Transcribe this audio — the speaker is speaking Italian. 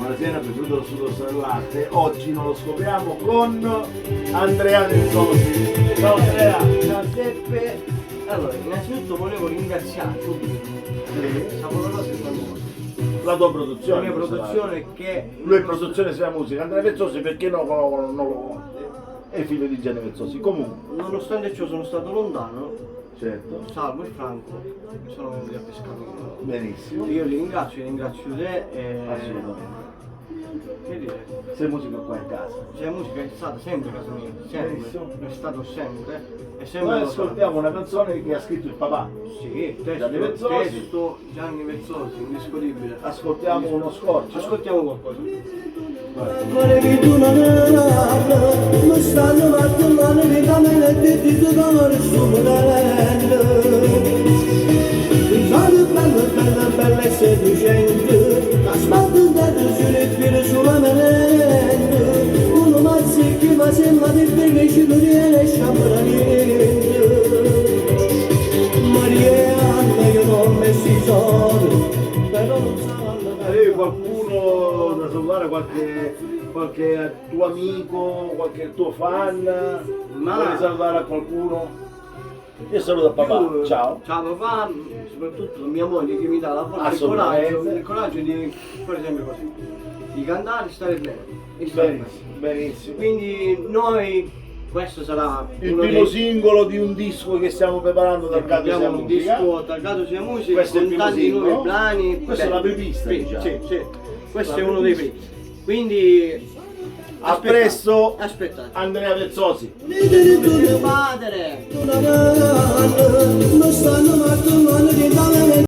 Buonasera, benvenuto sul nostro dell'arte. Oggi non lo scopriamo con Andrea Verzosi. Ciao Andrea! Ciao Giuseppe. Allora, innanzitutto volevo ringraziare subito Sapolorosa e Famoso, La tua la produzione. mia produzione che Lui è produzione sia musica. Andrea Verzosi perché non lo conosce? È figlio di Gianni Verzosi. Comunque, nonostante ciò sono stato lontano, certo. Salvo e Franco sono venuti a pescare. Benissimo. Io li ringrazio te e... Assolutamente. Che dire? Se musica qua in casa. La musica è stata sempre casa mia, sempre, Benissimo. è stato sempre, e sempre Noi lo sarà. ascoltiamo una canzone che ha scritto il papà. Sì, Gianni Verzosi. testo Gianni Verzosi, indiscutibile. Ascoltiamo uno scorcio. Ascoltiamo qualcosa. Volevi tu non non stanno mattellando di camere di tu d'amore su modello. Sono bella e seducente, la sbattutata sulle sulla merenda. Uno mazzi che ma sembra di bene ci non riesce a niente. Marianna io non ho messo i soldi, però non so. Avevi qualcuno da salutare, qualche tuo amico, qualche tuo fan? Vuoi salutare a qualcuno? Io saluto papà, ciao. Ciao papà, soprattutto mia moglie che mi dà la forza e Assolutamente. il coraggio di fare sempre così, di cantare e stare bene. E stare bene. Benissimo, benissimo. Quindi noi, questo sarà Il uno primo singolo di un disco che stiamo preparando dal Gato sia abbiamo un musica. disco targato sia musica Questo è il con primo tanti singolo? nuovi brani. Questa è la prepista, Sì, diciamo. sì, sì. Questo La è uno dei prepista. primi. Quindi A presto, aspettate. Andrea Verzosi. Mio padre! Non stanno mattellando di camere